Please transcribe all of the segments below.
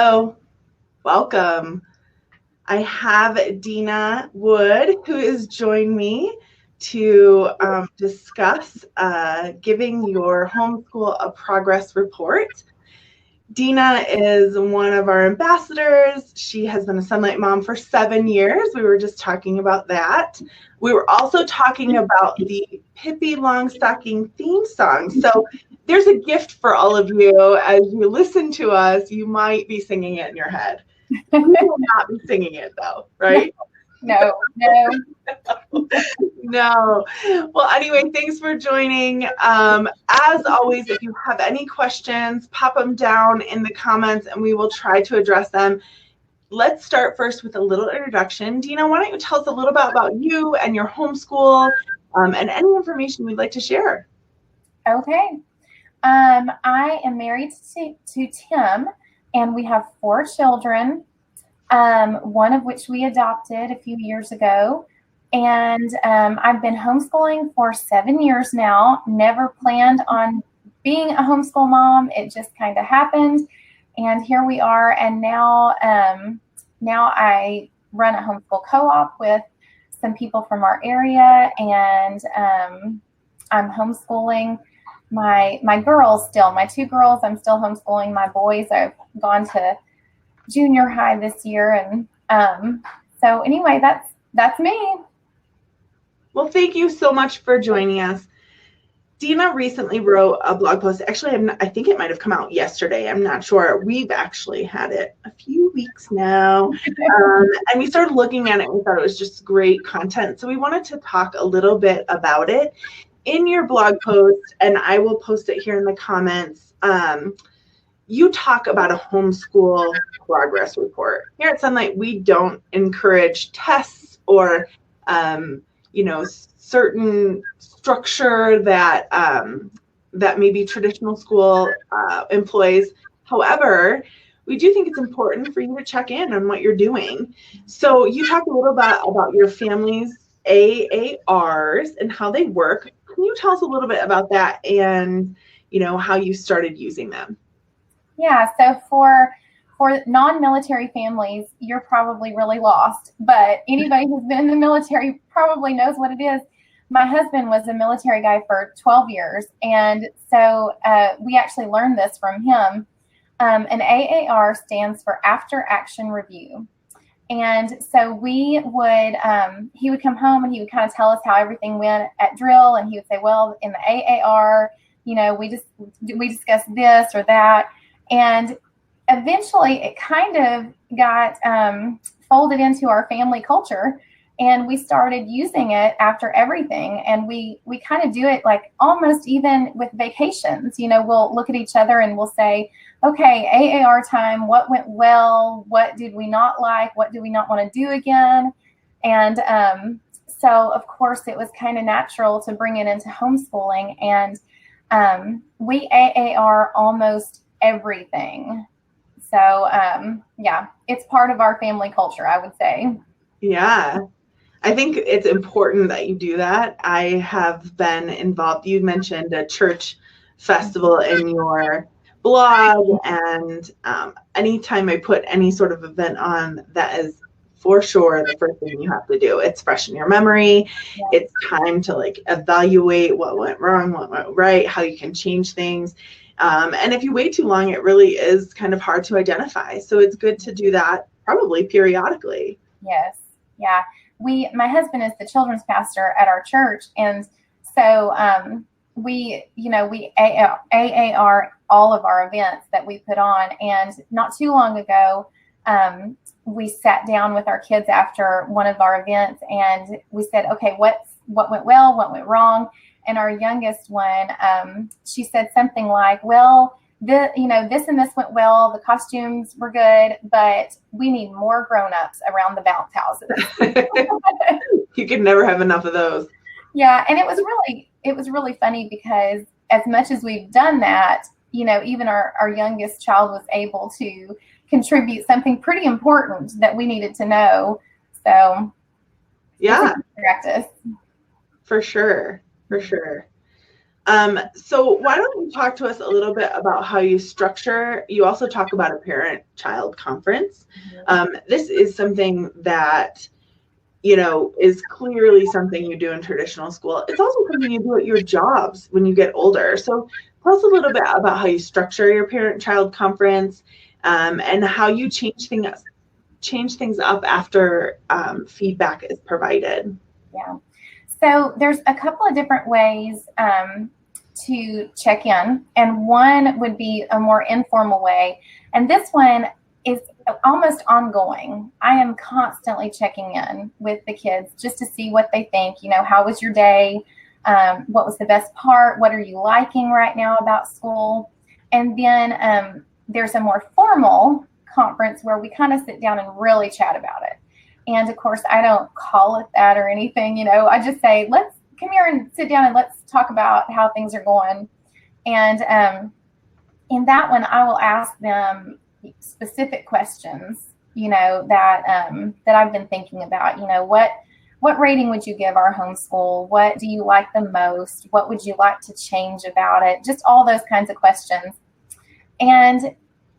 Oh, welcome. I have Dina Wood, who is joining me to discuss giving your homeschool a progress report. Dina is one of our ambassadors. She has been a Sonlight mom for 7 years. We were just talking about that. We were also talking about the Pippi Longstocking theme song. So there's a gift for all of you. As you listen to us, you might be singing it in your head. We will not be singing it though, right? No. No. Well, anyway, thanks for joining. As always, if you have any questions, pop them down in the comments and we will try to address them. Let's start first with a little introduction. Dina, why don't you tell us a little bit about you and your homeschool and any information you'd like to share? Okay. I am married to Tim, and we have 4 children, one of which we adopted a few years ago. And I've been homeschooling for 7 years now. Never planned on being a homeschool mom. It just kind of happened. And here we are. And now I run a homeschool co-op with some people from our area. And I'm homeschooling my girls still. My 2 girls, I'm still homeschooling. My boys, I've gone to junior high this year. And so anyway, that's me. Well, thank you so much for joining us. Dina recently wrote a blog post. Actually, I think it might have come out yesterday. I'm not sure. We've actually had it a few weeks now. And we started looking at it and we thought it was just great content. So we wanted to talk a little bit about it. In your blog post, and I will post it here in the comments, you talk about a homeschool progress report. Here at Sonlight, we don't encourage tests or certain structure that maybe traditional school employs. However, we do think it's important for you to check in on what you're doing. So you talked a little bit about your family's AARs and how they work. Can you tell us a little bit about that and how you started using them? Yeah, so for non-military families, you're probably really lost, but anybody who's been in the military probably knows what it is. My husband was a military guy for 12 years, and so we actually learned this from him. An AAR stands for After Action Review. And so he would come home and he would kind of tell us how everything went at drill, and he would say, well, in the AAR, we discussed this or that. And eventually it kind of got folded into our family culture, and we started using it after everything. And we kind of do it like almost even with vacations. We'll look at each other and we'll say, okay, AAR time, what went well? What did we not like? What do we not want to do again? And so of course it was kind of natural to bring it into homeschooling, and we AAR almost everything. So yeah, it's part of our family culture, I would say. Yeah, I think it's important that you do that. I have been involved. You mentioned a church festival in your blog, and anytime I put any sort of event on, that is for sure the first thing you have to do. It's fresh in your memory. Yeah. It's time to evaluate what went wrong, what went right, how you can change things. And if you wait too long, it really is kind of hard to identify. So it's good to do that probably periodically. Yes. Yeah. My husband is the children's pastor at our church. And so we AAR all of our events that we put on. And not too long ago, we sat down with our kids after one of our events and we said, okay, what went well, what went wrong? And our youngest one, she said something like, well, this and this went well. The costumes were good, but we need more grown-ups around the bounce houses. You can never have enough of those. Yeah, and it was really funny because as much as we've done that, even our youngest child was able to contribute something pretty important that we needed to know. So yeah, practice. For sure. So why don't you talk to us a little bit about how you structure, you also talk about a parent-child conference. This is something that, you know, is clearly something you do in traditional school. It's also something you do at your jobs when you get older. So tell us a little bit about how you structure your parent-child conference, and how you change things up after feedback is provided. Yeah. So there's a couple of different ways to check in, and one would be a more informal way, and this one is almost ongoing. I am constantly checking in with the kids just to see what they think. You know, how was your day? What was the best part? What are you liking right now about school? And then there's a more formal conference where we kind of sit down and really chat about it. And of course, I don't call it that or anything, you know, I just say, let's come here and sit down and let's talk about how things are going. And in that one, I will ask them specific questions, you know, that I've been thinking about. You know, what rating would you give our homeschool? What do you like the most? What would you like to change about it? Just all those kinds of questions. And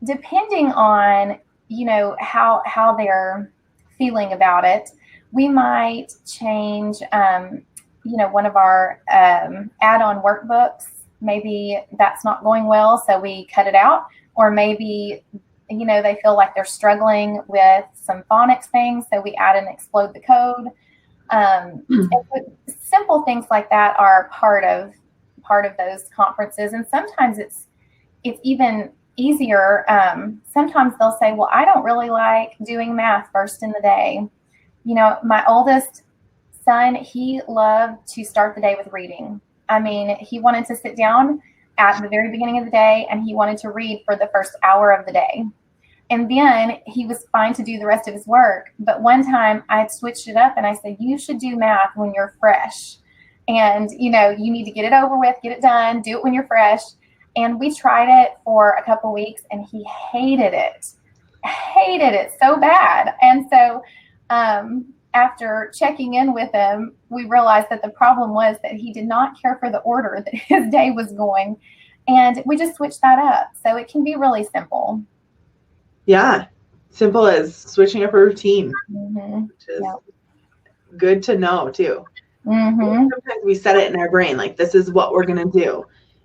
depending on, you know, how they're feeling about it, we might change, you know, one of our add-on workbooks. Maybe that's not going well, so we cut it out. Or maybe, you know, they feel like they're struggling with some phonics things, so we add and explode the code. Simple things like that are part of those conferences, and sometimes it's even easier. Sometimes they'll say, well, I don't really like doing math first in the day. You know, my oldest son, he loved to start the day with reading. I mean, he wanted to sit down at the very beginning of the day and he wanted to read for the first hour of the day. And then he was fine to do the rest of his work. But one time I had switched it up and I said, you should do math when you're fresh. And, you know, you need to get it over with, get it done, do it when you're fresh. And we tried it for a couple weeks and he hated it so bad. And so after checking in with him, we realized that the problem was that he did not care for the order that his day was going. And we just switched that up. So it can be really simple. Yeah, simple as switching up a routine, which is good to know too. Sometimes we set it in our brain, like this is what we're going to do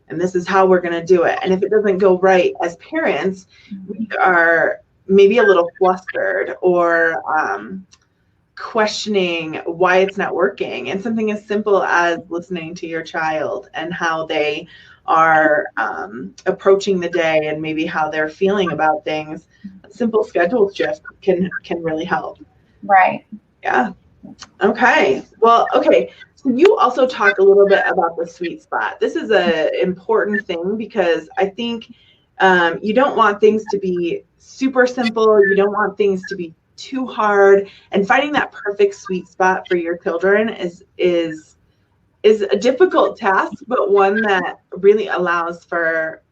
and this is how we're going to do it. And if it doesn't go right, as parents, we are maybe a little flustered or questioning why it's not working. And something as simple as listening to your child and how they are approaching the day and maybe how they're feeling about things, a simple schedule shift can really help. Right. Yeah. Okay. Well, okay. So you also talk a little bit about the sweet spot. This is an important thing because I think you don't want things to be super simple. You don't want things to be too hard. And finding that perfect sweet spot for your children is a difficult task, but one that really allows for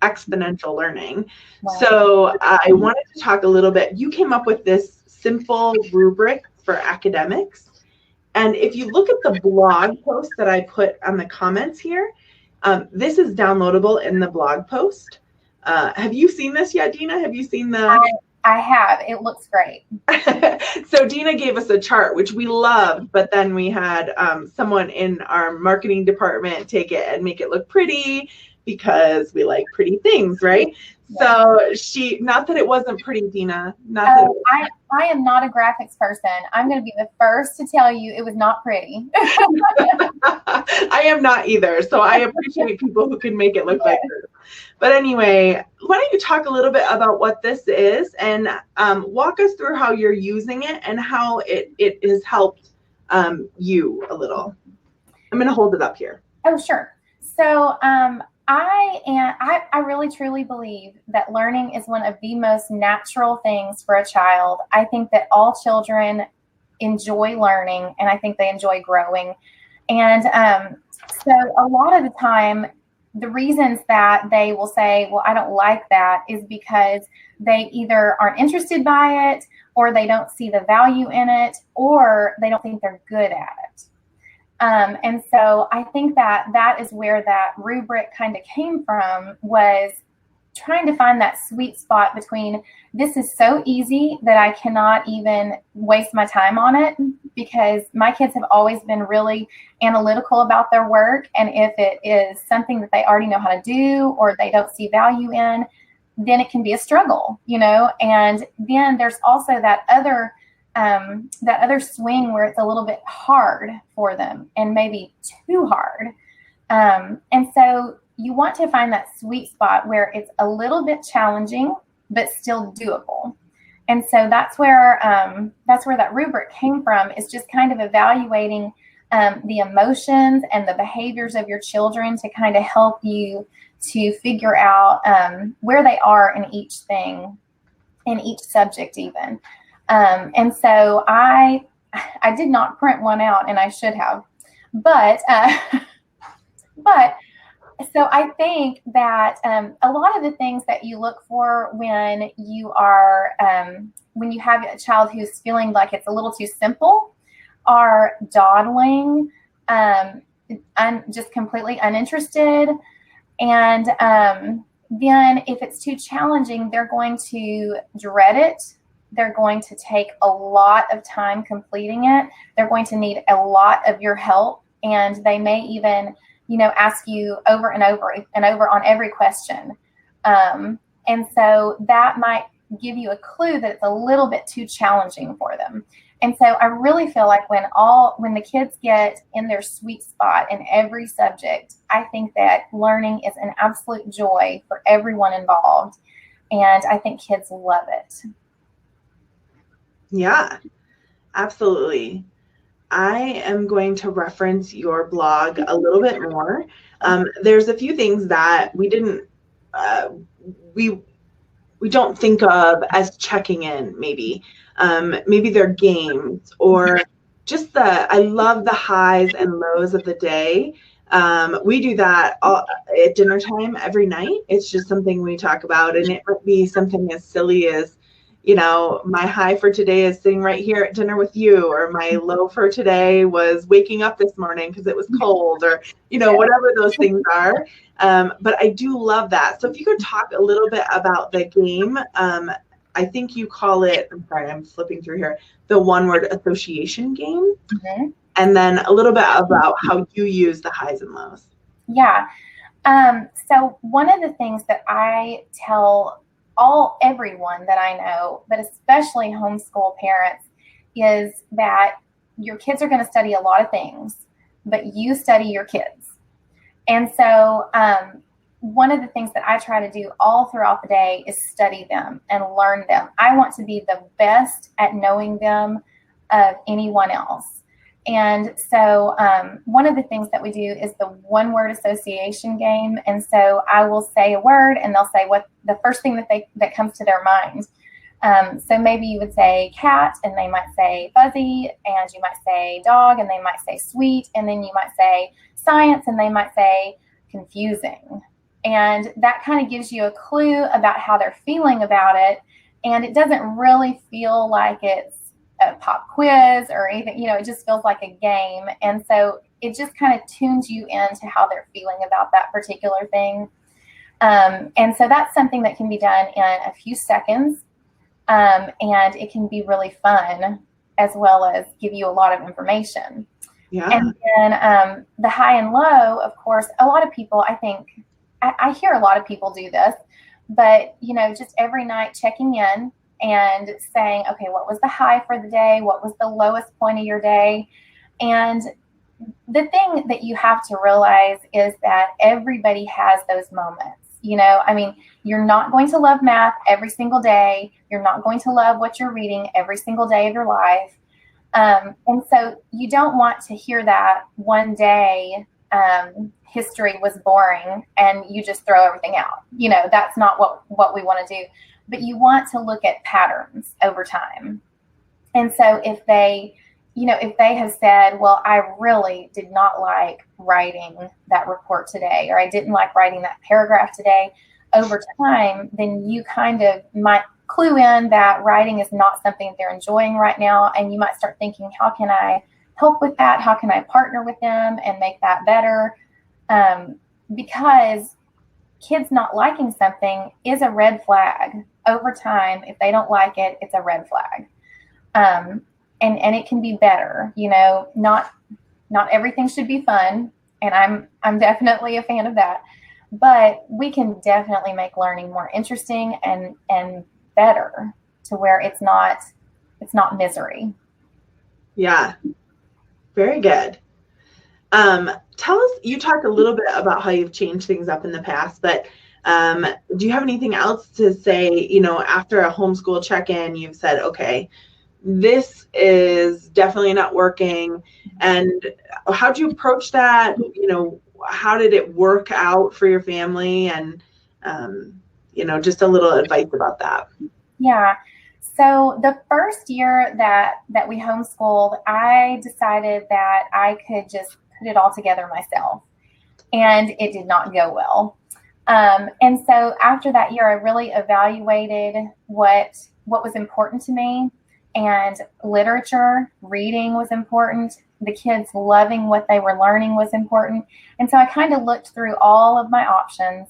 exponential learning. Wow. So I wanted to talk a little bit. You came up with this simple rubric for academics. And if you look at the blog post that I put on the comments here, this is downloadable in the blog post. Have you seen this yet, Dina? Have you seen the... I have. It looks great. So Dina gave us a chart, which we loved, but then we had someone in our marketing department take it and make it look pretty because we like pretty things, right? So she, not that it wasn't pretty, Dina. I am not a graphics person. I'm going to be the first to tell you it was not pretty. I am not either. So I appreciate people who can make it look like this. But anyway, why don't you talk a little bit about what this is and walk us through how you're using it and how it has helped you a little. I'm going to hold it up here. Oh, sure. So I really truly believe that learning is one of the most natural things for a child. I think that all children enjoy learning and I think they enjoy growing. And so a lot of the time, the reasons that they will say, well, I don't like that is because they either aren't interested by it or they don't see the value in it or they don't think they're good at it. And so I think that is where that rubric kind of came from, was trying to find that sweet spot between, this is so easy that I cannot even waste my time on it, because my kids have always been really analytical about their work. And if it is something that they already know how to do or they don't see value in, then it can be a struggle, And then there's also that other swing where it's a little bit hard for them, and maybe too hard. And so you want to find that sweet spot where it's a little bit challenging, but still doable. And so that's where that rubric came from, is just kind of evaluating the emotions and the behaviors of your children to kind of help you to figure out where they are in each thing, in each subject even. And so I did not print one out, and I should have, but so I think that a lot of the things that you look for when you have a child who's feeling like it's a little too simple are dawdling, just completely uninterested. And then if it's too challenging, they're going to dread it. They're going to take a lot of time completing it. They're going to need a lot of your help. And they may even ask you over and over and over on every question. And so that might give you a clue that it's a little bit too challenging for them. And so I really feel like when the kids get in their sweet spot in every subject, I think that learning is an absolute joy for everyone involved. And I think kids love it. Yeah, absolutely. I am going to reference your blog a little bit more. There's a few things that we don't think of as checking in, maybe. Maybe they're games, or just I love the highs and lows of the day. We do that at dinner time every night. It's just something we talk about, and it would be something as silly as, my high for today is sitting right here at dinner with you, or my low for today was waking up this morning because it was cold, or, whatever those things are. But I do love that. So if you could talk a little bit about the game, I think you call it, I'm sorry, I'm flipping through here, the one-word association game. Mm-hmm. And then a little bit about how you use the highs and lows. Yeah. So one of the things that I tell everyone that I know, but especially homeschool parents, is that your kids are going to study a lot of things, but you study your kids. And so one of the things that I try to do all throughout the day is study them and learn them. I want to be the best at knowing them of anyone else. And so one of the things that we do is the one-word association game. And so I will say a word, and they'll say what the first thing that comes to their mind. So maybe you would say cat, and they might say fuzzy, and you might say dog, and they might say sweet, and then you might say science, and they might say confusing. And that kind of gives you a clue about how they're feeling about it. And it doesn't really feel like it's a pop quiz or anything, it just feels like a game. And so it just kind of tunes you into how they're feeling about that particular thing. And so that's something that can be done in a few seconds. And it can be really fun, as well as give you a lot of information. Yeah. And then the high and low, of course, a lot of people, I think, I hear a lot of people do this, but, just every night checking in and saying, okay, what was the high for the day? What was the lowest point of your day? And the thing that you have to realize is that everybody has those moments. You're not going to love math every single day. You're not going to love what you're reading every single day of your life. And so you don't want to hear that one day history was boring and you just throw everything out. That's not what we want to do. But you want to look at patterns over time. And so if they have said, well, I really did not like writing that report today, or I didn't like writing that paragraph today, over time, then you kind of might clue in that writing is not something that they're enjoying right now. And you might start thinking, how can I help with that? How can I partner with them and make that better? Because kids not liking something is a red flag. Over time, if they don't like it, it's a red flag. And it can be better. Not everything should be fun, and I'm definitely a fan of that. But we can definitely make learning more interesting and better to where it's not misery. Yeah, very good. Tell us, you talked a little bit about how you've changed things up in the past, but do you have anything else to say, after a homeschool check-in, you've said, okay, this is definitely not working. And how'd you approach that? How did it work out for your family? And, just a little advice about that. Yeah. So the first year that we homeschooled, I decided that I could just put it all together myself, and it did not go well. And so after that year, I really evaluated what was important to me, and literature, reading was important. The kids loving what they were learning was important. And so I kind of looked through all of my options,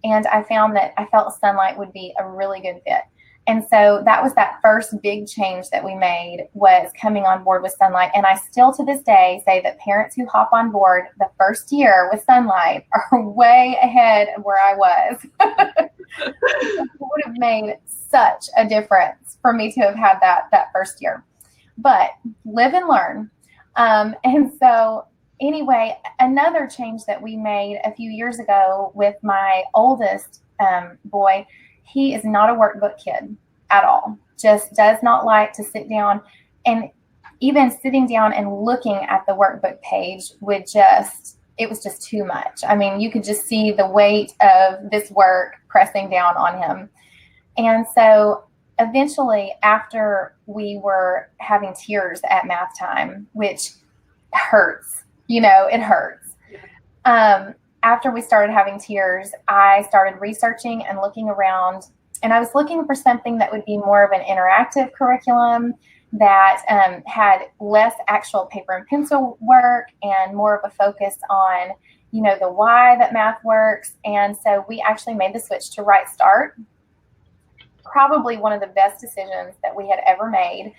and I found that I felt Sonlight would be a really good fit. And so that was that first big change that we made, was coming on board with Sonlight. And I still to this day say that parents who hop on board the first year with Sonlight are way ahead of where I was. It would have made such a difference for me to have had that first year. But live and learn. And so anyway, another change that we made a few years ago with my oldest boy, he is not a workbook kid at all. Just does not like to sit down, and even sitting down and looking at the workbook page it was just too much. I mean, you could just see the weight of this work pressing down on him. And so eventually, after we were having tears at math time, which hurts, it hurts. After we started having tears, I started researching and looking around, and I was looking for something that would be more of an interactive curriculum that had less actual paper and pencil work and more of a focus on, the why that math works. And so we actually made the switch to Right Start. Probably one of the best decisions that we had ever made.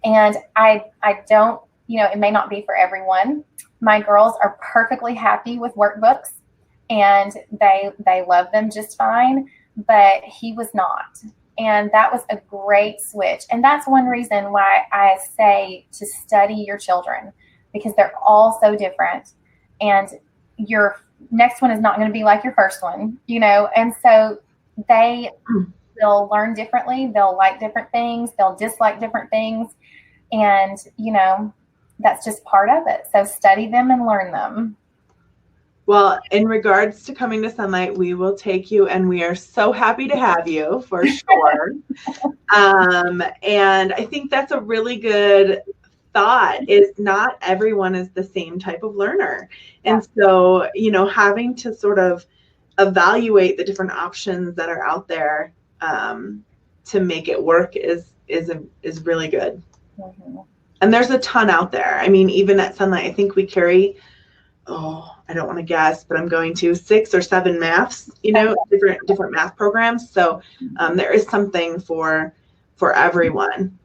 And I don't, it may not be for everyone. My girls are perfectly happy with workbooks, and they love them just fine, but he was not. And that was a great switch. And that's one reason why I say to study your children, because they're all so different. And your next one is not going to be like your first one, and so they'll learn differently. They'll like different things. They'll dislike different things. And, that's just part of it. So study them and learn them. Well, in regards to coming to Sonlight, we will take you, and we are so happy to have you for sure. And I think that's a really good thought, is not everyone is the same type of learner. Yeah. And so, having to sort of evaluate the different options that are out there to make it work is really good. Mm-hmm. And there's a ton out there. I mean, even at Sonlight, I think we carry, I don't want to guess, but I'm going to 6 or 7 maths, different math programs. So there is something for everyone.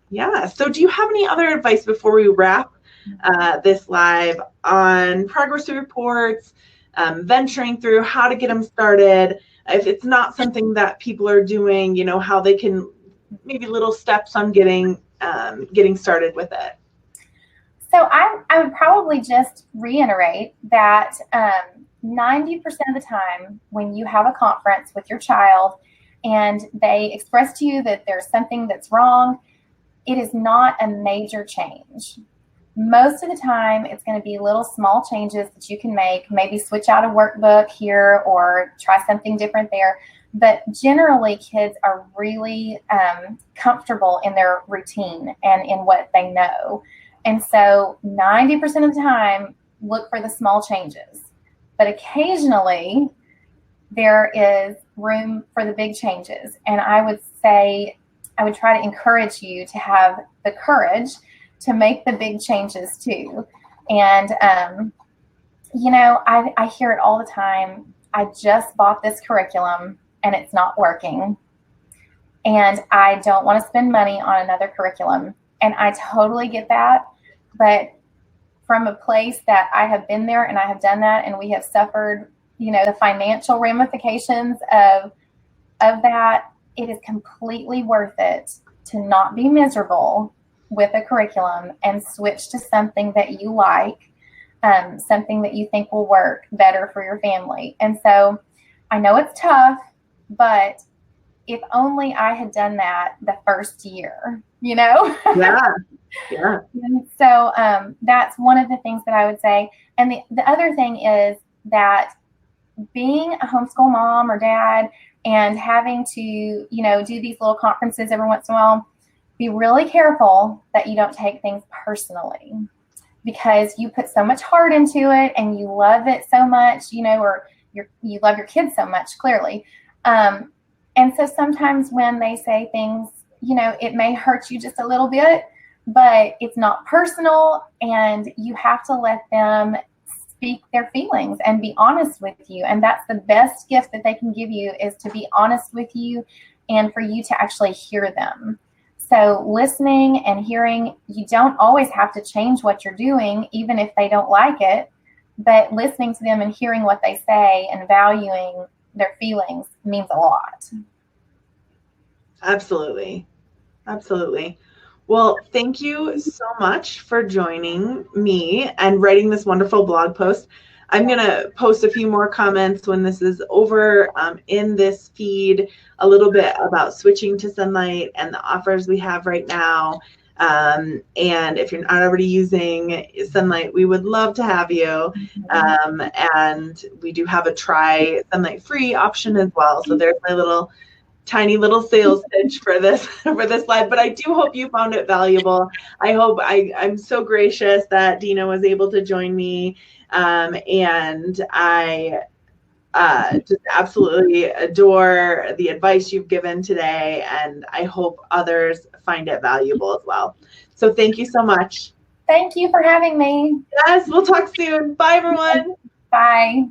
Yeah. So do you have any other advice before we wrap this live on progress reports, venturing through how to get them started? If it's not something that people are doing, how they can, maybe little steps on getting started with it. So I would probably just reiterate that 90% of the time when you have a conference with your child and they express to you that there's something that's wrong, it is not a major change. Most of the time, it's going to be little small changes that you can make, maybe switch out a workbook here or try something different there. But generally, kids are really comfortable in their routine and in what they know. And so 90% of the time, look for the small changes. But occasionally, there is room for the big changes. And I would try to encourage you to have the courage to make the big changes too. And, you know, I hear it all the time. I just bought this curriculum and it's not working. And I don't want to spend money on another curriculum. And I totally get that. But from a place that I have been there and I have done that, and we have suffered, you know, the financial ramifications of that, it is completely worth it to not be miserable with a curriculum and switch to something that you like, something that you think will work better for your family. And so I know it's tough, but if only I had done that the first year, you know? Yeah. Yeah. And so that's one of the things that I would say. And the other thing is that being a homeschool mom or dad and having to, you know, do these little conferences every once in a while, be really careful that you don't take things personally, because you put so much heart into it and you love it so much, you know, or you love your kids so much, clearly. And so sometimes when they say things, you know, it may hurt you just a little bit, but it's not personal, and you have to let them speak their feelings and be honest with you. And that's the best gift that they can give you, is to be honest with you and for you to actually hear them. So listening and hearing, you don't always have to change what you're doing, even if they don't like it, but listening to them and hearing what they say and valuing their feelings means a lot. Absolutely. Absolutely. Well, thank you so much for joining me and writing this wonderful blog post. I'm going to post a few more comments when this is over in this feed, a little bit about switching to Sonlight and the offers we have right now. And if you're not already using Sonlight, we would love to have you. And we do have a try Sonlight free option as well. So there's my tiny little sales pitch for this slide, but I do hope you found it valuable. I'm so gracious that Dina was able to join me, and I just absolutely adore the advice you've given today, and I hope others find it valuable as well. So thank you so much. Thank you for having me. Yes, we'll talk soon. Bye, everyone. Bye.